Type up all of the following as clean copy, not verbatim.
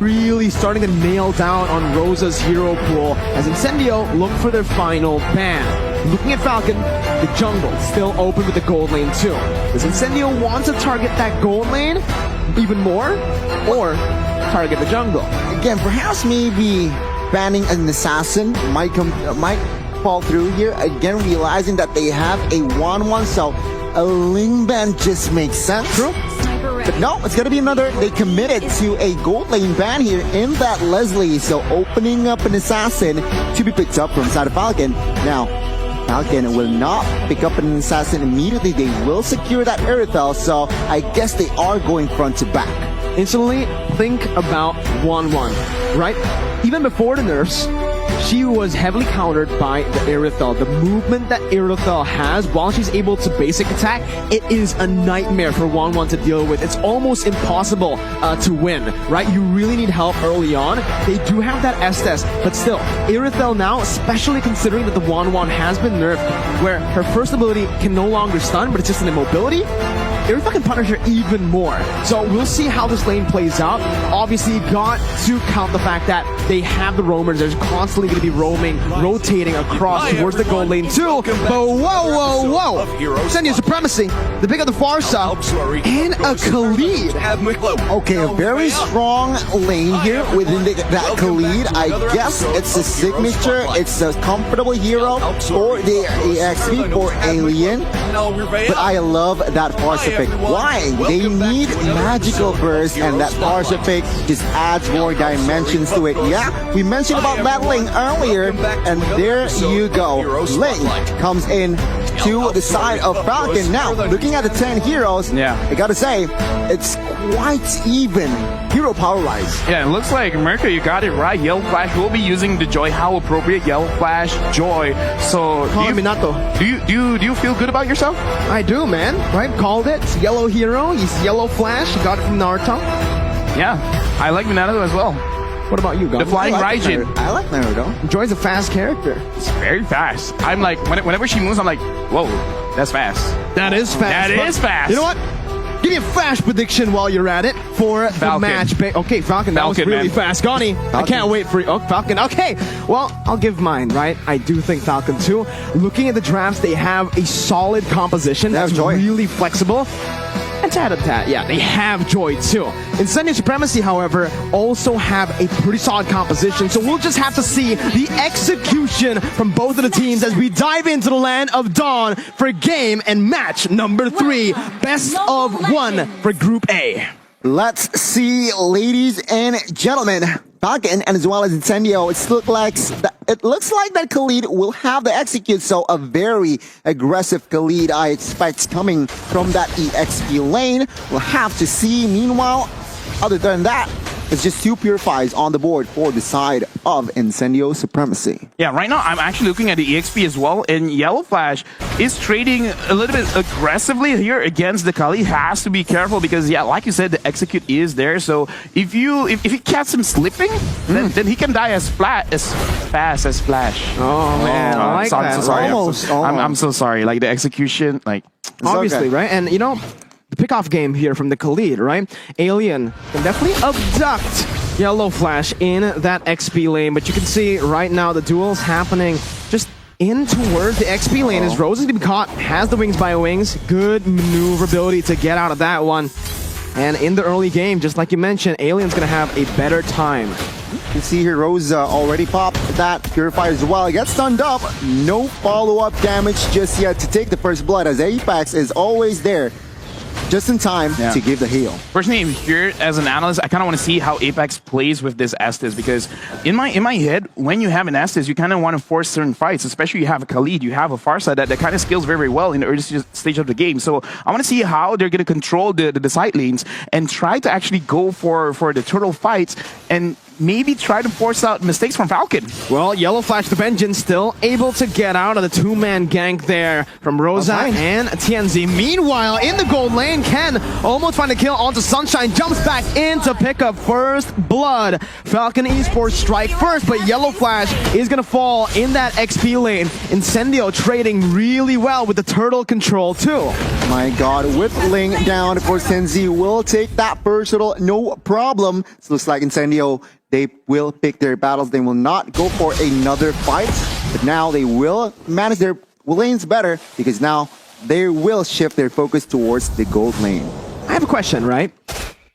really starting to nail down on Rosa's hero pool as Incendio look for their final ban. Looking at Falcon, the jungle still open with the gold lane too. Does Incendio want to target that gold lane even more, or target the jungle? Again, perhaps maybe banning an assassin might fall through here. Again, realizing that they have a 1-1, so a Ling ban just makes sense. True. But no, it's going to be another. They committed to a gold lane ban here in that Leslie. So opening up an assassin to be picked up from side of Falcon. Now, Falcon will not pick up an assassin immediately. They will secure that Aerithel. So I guess they are going front to back. Instantly think about 1-1, right? Even before the nerfs, she was heavily countered by the Aerithel. The movement that Aerithel has, while she's able to basic attack, it is a nightmare for 1-1 to deal with. It's almost impossible to win, right? You really need help early on. They do have that Estes, but still, Aerithel now, especially considering that the 1-1 has been nerfed, where her first ability can no longer stun, but it's just an immobility, Aerithel can punish her even more. So we'll see how this lane plays out. Obviously, got to count the fact that they have the roamers. There's constantly going to be roaming, rotating across towards the gold lane too. But whoa! Send you Supremacy, the pick of the Farsa, and a Khalid. Okay, a very strong lane here within that Khalid. I guess it's a signature. It's a comfortable hero for the EXP for Alien. But I love that Farsa pick. Why? They need magical burst, and that Farsa pick just adds more dimensions to it. Yeah, we mentioned about battling earlier, and there you go. Link comes in to the side of Falcon. Now, looking at the 10 heroes, I gotta say, it's quite even hero power-wise. Yeah, it looks like Merca, you got it right. Yellow Flash will be using the Joy. How appropriate, Yellow Flash, Joy. So, do you feel good about yourself? I do, man. Right? Called it. It's yellow hero. He's Yellow Flash. He got it from Naruto. Yeah, I like Minato as well. What about you, Gon? The Flying Raijin. I like Naruto. Joy's a fast character. It's very fast. I'm like, whenever she moves, I'm like, whoa, that's fast. That is fast. That is fast. You know what? Give me a flash prediction while you're at it for Falcon. the match. Okay, Falcon, that was really fast. Gonnie, I can't wait for you. Oh, Falcon. Okay, well, I'll give mine, right? I do think Falcon too. Looking at the drafts, they have a solid composition that's really flexible. And tat-a-tat, yeah, they have Joy too. Incendio Supremacy, however, also have a pretty solid composition, so we'll just have to see the execution from both of the teams as we dive into the land of Dawn for game and match number 3, best of 1 for Group A. Let's see, ladies and gentlemen. Falcon and as well as Incendio, it looks like that Khalid will have the execute, so a very aggressive Khalid I expect coming from that EXP lane. We'll have to see. Meanwhile, other than that, it's just 2 Purifies on the board for the side of Incendio Supremacy. Yeah, right now I'm actually looking at the EXP as well, and Yellow Flash is trading a little bit aggressively here against the Kali. Has to be careful because, yeah, like you said, the execute is there. So if he catches him slipping, then he can die as fast as Flash. Oh man, I like that. I'm so sorry. I'm so sorry. Like the execution, like obviously, right? And you know, the pickoff game here from the Khalid, right? Alien can definitely abduct Yellow Flash in that XP lane, but you can see right now the duel's happening just in towards the XP lane as Rose is going to be caught, has the wings by wings, good maneuverability to get out of that one. And in the early game, just like you mentioned, Alien's going to have a better time. You can see here Rose already popped that Purifier as well. Gets stunned up, no follow-up damage just yet to take the first blood as Apex is always there just in time to give the heal. Personally, here as an analyst, I kind of want to see how Apex plays with this Estes, because in my head, when you have an Estes, you kind of want to force certain fights, especially you have a Khalid, you have a Farsa that kind of scales very, very well in the early stage of the game. So I want to see how they're going to control the side lanes and try to actually go for the turtle fights and maybe try to force out mistakes from Falcon. Well, Yellow Flash the Vengeance still able to get out of the two-man gank there from Rosa and TNZ. Meanwhile, in the gold lane, Ken almost find a kill onto Sunshine, jumps back in to pick up first blood. Falcon Esports strike first, but Yellow Flash is going to fall in that XP lane. Incendio trading really well with the turtle control too. My god, whippling down for Senzi will take that first turtle, no problem. It looks like Incendio, they will pick their battles. They will not go for another fight, but now they will manage their lanes better because now they will shift their focus towards the gold lane. I have a question, right?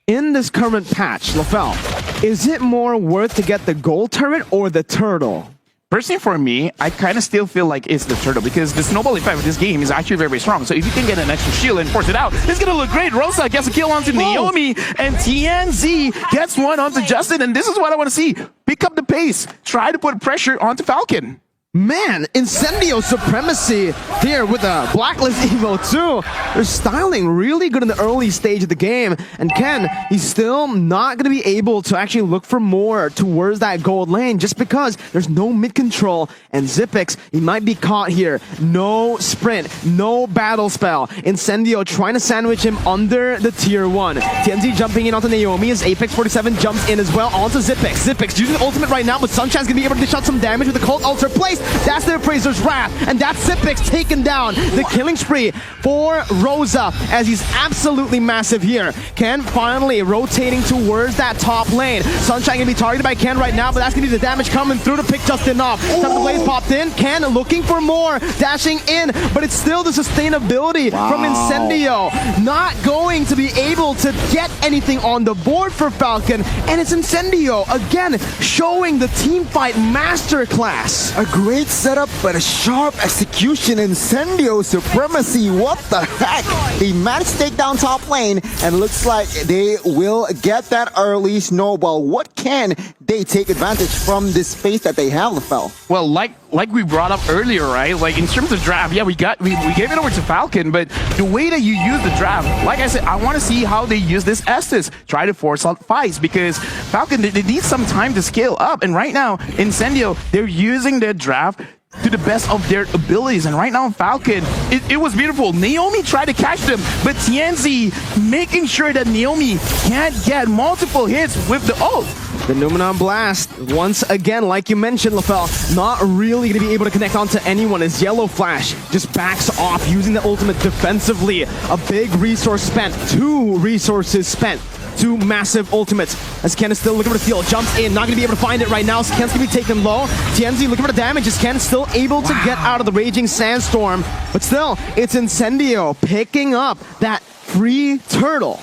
In this current patch, LaFell, is it more worth to get the gold turret or the turtle? Personally, for me, I kind of still feel like it's the turtle because the snowball effect of this game is actually very, very strong. So if you can get an extra shield and force it out, it's going to look great. Rosa gets a kill onto Naomi, and TNZ gets one onto Justin. And this is what I want to see. Pick up the pace. Try to put pressure onto Falcon. Man, Incendio Supremacy here with a Blacklist Evo too. They're styling really good in the early stage of the game. And Ken, he's still not going to be able to actually look for more towards that gold lane just because there's no mid control. And Zipix, he might be caught here. No sprint, no battle spell. Incendio trying to sandwich him under the tier 1. TNZ jumping in onto Naomi as Apex 47 jumps in as well onto Zipix. Zipix using the ultimate right now, but Sunshine's going to be able to dish out some damage with the Cult Altar place. That's the Appraiser's Wrath, and that's Zipix taken down. The killing spree for Rosa as he's absolutely massive here. Ken finally rotating towards that top lane. Sunshine gonna be targeted by Ken right now, but that's gonna be the damage coming through to pick Justin off. Time the blaze popped in. Ken looking for more, dashing in, but it's still the sustainability from Incendio. Not going to be able to get anything on the board for Falcon, and it's Incendio again showing the team fight masterclass. A great setup, but a sharp execution. Incendio Supremacy, what the heck? They managed to take down top lane, and looks like they will get that early snowball. What can they take advantage from this space that they have, LaFell? Well, like we brought up earlier, right? Like in terms of draft, yeah, we gave it over to Falcon, but the way that you use the draft, like I said, I want to see how they use this Estes. Try to force out fights because Falcon, they need some time to scale up, and right now, Incendio, they're using their draft to the best of their abilities, and right now Falcon, it was beautiful. Naomi tried to catch them, but TNZ making sure that Naomi can't get multiple hits with the ult. The Numenon Blast, once again, like you mentioned, LaFell, not really going to be able to connect onto anyone as Yellow Flash just backs off using the ultimate defensively. A big resource spent, 2 resources spent. 2 massive ultimates as Ken is still looking for the steal. Jumps in, not going to be able to find it right now. So Ken's going to be taken low. TNZ looking for the damage as Ken still able to get out of the Raging Sandstorm. But still, it's Incendio picking up that free turtle.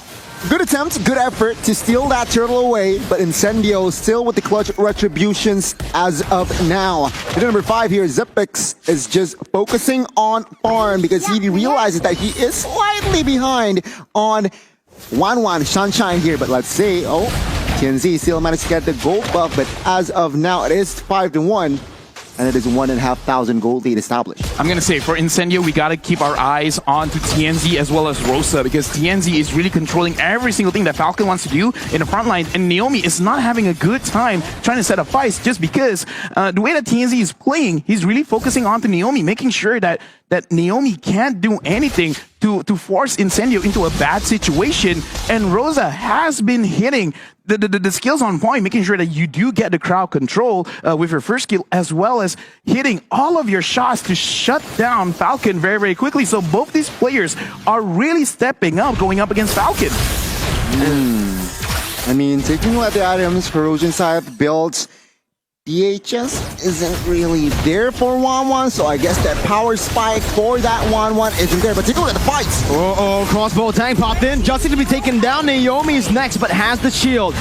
Good attempt, good effort to steal that turtle away, but Incendio still with the clutch retributions as of now. At number 5 here, Zipix is just focusing on farm because he realizes that he is slightly behind on 1-1 Sunshine here, but let's see. Oh, TNZ still managed to get the gold buff, but as of now, it is 5-1. And it is 1,500 gold lead established. I'm going to say, for Incendio, we got to keep our eyes on to TNZ as well as Rosa, because TNZ is really controlling every single thing that Falcon wants to do in the front line, and Naomi is not having a good time trying to set up fights just because the way that TNZ is playing, he's really focusing on to Naomi, making sure that Naomi can't do anything to force Incendio into a bad situation, and Rosa has been hitting the skills on point, making sure that you do get the crowd control with your first skill, as well as hitting all of your shots to shut down Falcon very, very quickly. So both these players are really stepping up, going up against Falcon. I mean, taking a look at the items, Corrosion Scythe builds, DHS isn't really there for 1-1, so I guess that power spike for that 1-1 isn't there. But take a look at the fights. Crossbow tank popped in. Justin to be taken down. Naomi's next, but has the shield.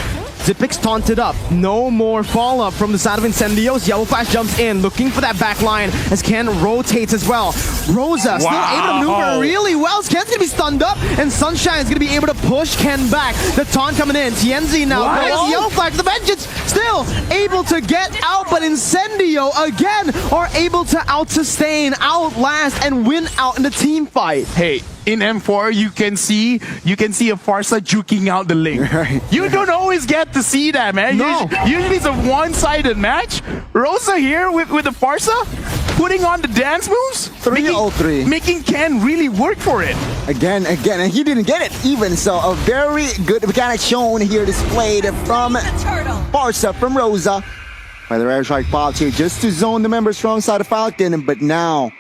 Zipix taunted up. No more follow-up from the side of Incendios. Yellow Flash jumps in, looking for that back line as Ken rotates as well. Rosa still able to maneuver really well. Ken's going to be stunned up, and Sunshine is going to be able to push Ken back. The taunt coming in. TNZ now. Yellow Flash, the Vengeance, still able to get out, but Incendio again are able to out-sustain, outlast, and win out in the team fight. Hey, in M4, you can see a Farsa juking out the link. Right. You don't always get to see that, man. No. Usually it's a one-sided match. Rosa here with the Farsa, putting on the dance moves, 3-0-3. making Ken really work for it. Again, and he didn't get it even. So a very good mechanic shown here, displayed from Farsa, from Rosa. By the airstrike pops here just to zone the members from side of Falcon, but now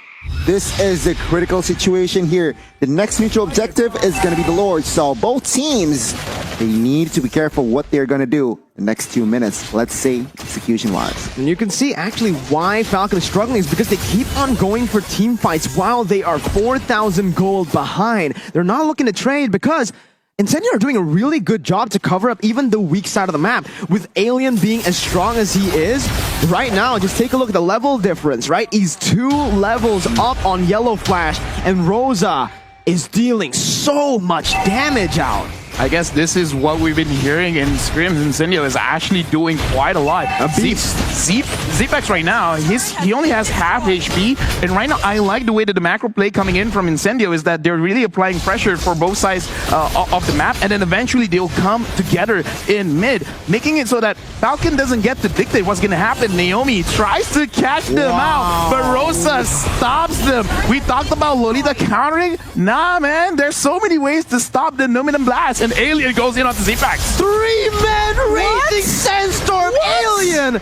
this is a critical situation here. The next neutral objective is going to be the Lord, so both teams, they need to be careful what they're going to do the next 2 minutes, let's say execution-wise. And you can see actually why Falcon is struggling is because they keep on going for team fights while they are 4,000 gold behind. They're not looking to trade because Incendio are doing a really good job to cover up even the weak side of the map. With Alien being as strong as he is, right now, just take a look at the level difference, right? He's 2 levels up on Yellow Flash, and Rosa is dealing so much damage out. I guess this is what we've been hearing in scrims. Incendio is actually doing quite a lot. Zepex right now, he only has half HP, and right now I like the way that the macro play coming in from Incendio is that they're really applying pressure for both sides of the map, and then eventually they'll come together in mid, making it so that Falcon doesn't get to dictate what's going to happen. Naomi tries to catch them out, but Rosa stops them. We talked about Lolita countering. Nah, man, there's so many ways to stop the Numinum Blast. And Alien goes in onto Zepex. 3-man raging Sandstorm Alien!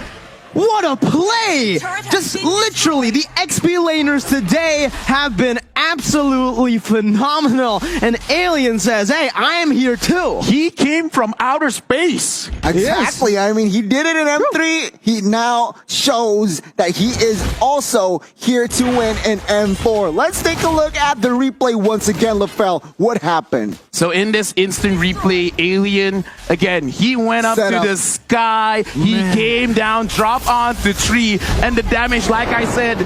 What a play! Just literally, the XP laners today have been absolutely phenomenal. And Alien says, hey, I am here too. He came from outer space. Exactly. Yes. I mean, he did it in M3. He now shows that he is also here to win in M4. Let's take a look at the replay once again, LaFell. What happened? So in this instant replay, Alien, again, he went up to the sky. He came down, dropped on the tree, and the damage, like I said,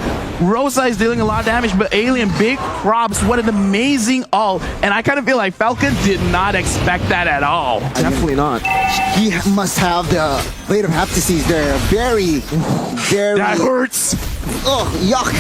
Rosa is dealing a lot of damage, but Alien, big props. What an amazing ult. And I kind of feel like Falcon did not expect that at all. Definitely not. He must have the blade of haptices there. Very. That hurts. Ugh, yuck.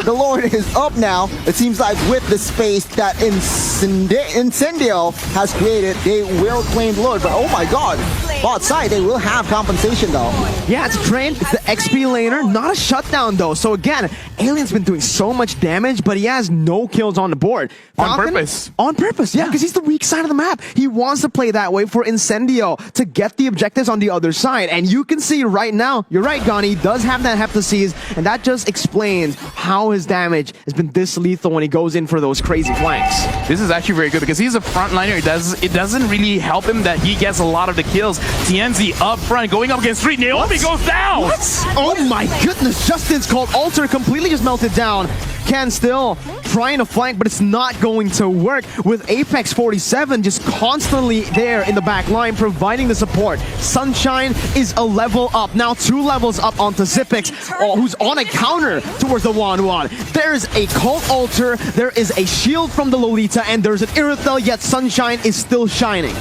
The Lord is up now. It seems like with the space that Incendio has created, they will claim the Lord. But oh my god, bot side, they will have compensation though. Yeah, it's trained. It's the XP laner, not a shutdown though. So again, Alien's been doing so much damage, but he has no kills on the board. Falcon, on purpose. On purpose, yeah, because he's the weak side of the map. He wants to play that way for Incendio to get the objectives on the other side. And you can see right now, you're right, Gani, he does have that heptacies, and that just explains how his damage has been this lethal when he goes in for those crazy flanks. This is actually very good because he's a frontliner. It doesn't really help him that he gets a lot of the kills. TNZ up front, going up against 3. Naomi goes down. What? Oh my goodness, Justin's called Alter completely just melted down. Ken still trying to flank, but it's not going to work with Apex 47 just constantly there in the back line providing the support. Sunshine is a level up, now 2 levels up onto Zepex, who's on a counter towards the 1-1. There's a Cult Altar, there is a shield from the Lolita, and there's an Irithel, yet Sunshine is still shining.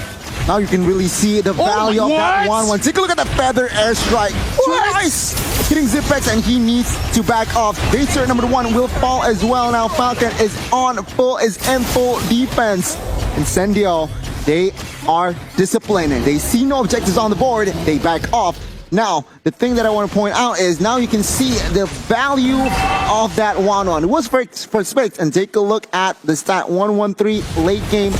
Now you can really see the value of that 1-1. Take a look at the feather airstrike. Twice hitting Zepex, and he needs to back off. Base turret number 1 will fall as well. Now Falcon is in full defense. Incendio, they are disciplined. They see no objectives on the board. They back off. Now, the thing that I want to point out is now you can see the value of that 1-1. It was for Spix, and take a look at the stat 1-1-3 late game.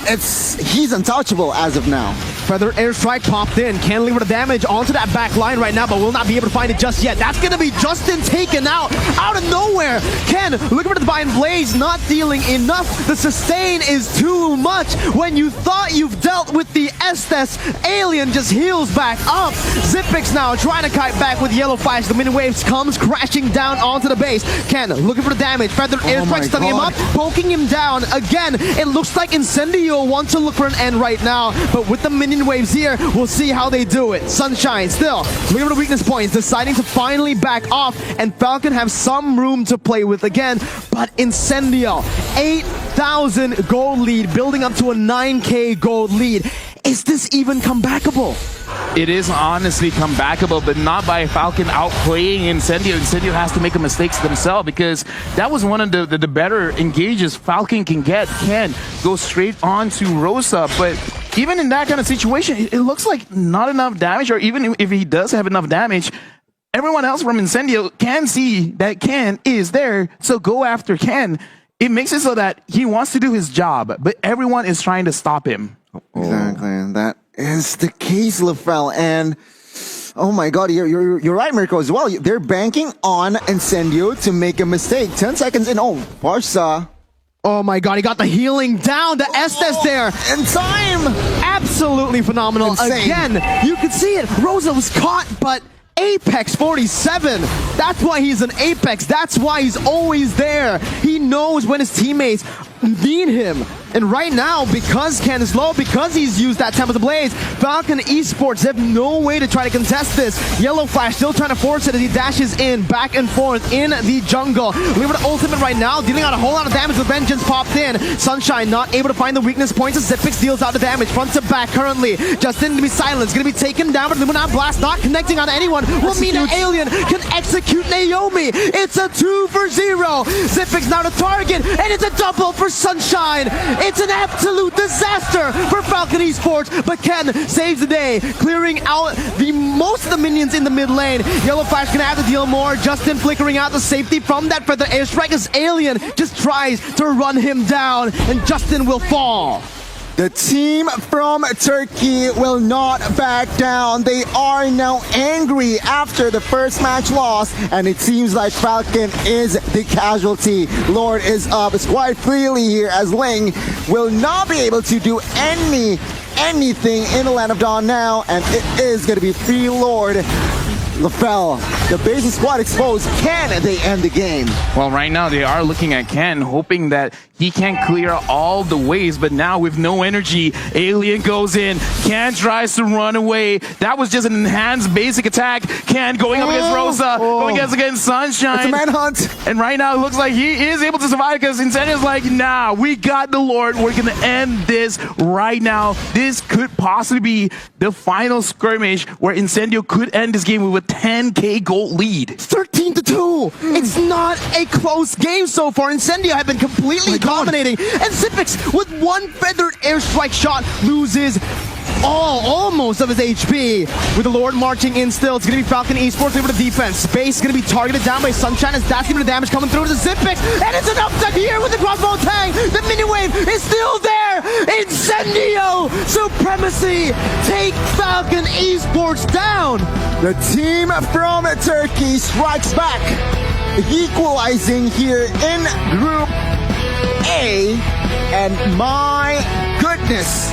He's untouchable as of now. Feather airstrike popped in. Can't deliver the damage onto that back line right now, but will not be able to find it just yet. That's going to be Justin taken out of nowhere. Ken, looking for the Divine Blaze, not dealing enough. The sustain is too much. When you thought you've dealt with the Estes, Alien just heals back up. Zepex now trying to kite back with Yellow Flash. The mini waves comes crashing down onto the base. Ken looking for the damage. Feather airstrike stunning him up, poking him down. Again, it looks like Incendio wants to look for an end right now, but with the minion waves here, we'll see how they do it. Sunshine still looking for the weakness points, deciding to finally back off, and Falcon have some room to play with again, but Incendio, 8,000 gold lead, building up to a 9K gold lead. Is this even comebackable? It is honestly comebackable, but not by Falcon outplaying Incendio. Incendio has to make the mistakes themselves because that was one of the better engages Falcon can get. Can go straight on to Rosa, but even in that kind of situation, it looks like not enough damage, or even if he does have enough damage, everyone else from Incendio can see that Ken is there, so go after Ken. It makes it so that he wants to do his job, but everyone is trying to stop him. Exactly, and that is the case, LaFell. And oh my God, you're right, Mirko, as well. They're banking on Incendio to make a mistake. 10 seconds in. Oh, Barca. Oh my God, he got the healing down. The Estes there. In time. Absolutely phenomenal. Insane. Again, you could see it. Rosa was caught, but Apex 47. That's why he's an Apex. That's why he's always there. He knows when his teammates need him. And right now, because Ken is low, because he's used that Temple of the Blaze, Falcon Esports have no way to try to contest this. Yellow Flash still trying to force it as he dashes in, back and forth in the jungle. Leave it ultimate right now, dealing out a whole lot of damage with Vengeance popped in. Sunshine not able to find the weakness points as Zipix deals out the damage, front to back currently. Justin gonna be silenced, gonna be taken down, but Luminat Blast not connecting on anyone. Will mean that Alien can execute Naomi. It's a 2 for 0. Zipix now to target, and it's a double for Sunshine. It's an absolute disaster for Falcon Esports, but Ken saves the day, clearing out the most of the minions in the mid lane. Yellow Flash gonna have to deal more. Justin flickering out the safety from that feather airstrike as Alien just tries to run him down, and Justin will fall. The team from Turkey will not back down. They are now angry after the first match loss, and it seems like Falcon is the casualty. Lord is up. It's quite freely here as Ling will not be able to do anything in the Land of Dawn now, and it is going to be free Lord. LaFell, the basic squad exposed. Can they end the game? Well, right now they are looking at Ken, hoping that he can clear all the ways, but now with no energy, Alien goes in. Ken tries to run away. That was just an enhanced basic attack. Ken going up against Rosa, going against Sunshine. It's a manhunt. And right now it looks like he is able to survive because Incendio's like, nah, we got the Lord. We're going to end this right now. This could possibly be the final skirmish where Incendio could end this game with a 10k gold lead. 13-2. It's not a close game so far. Incendio have been completely dominating, and Zipix with one feathered airstrike shot loses almost of his HP. With the Lord marching in still, it's going to be Falcon Esports over the defense. Space going to be targeted down by Sunshine as that's going to damage coming through to the Zipix, and it's an upset here with the crossbow tang. The mini wave is still there. Incendio Supremacy take Falcon Esports down. The team from Turkey strikes back, equalizing here in Group A, and my goodness,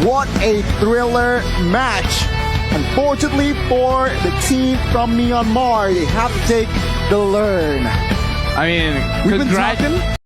what a thriller match. Unfortunately for the team from Myanmar, they have to take the learn. I mean,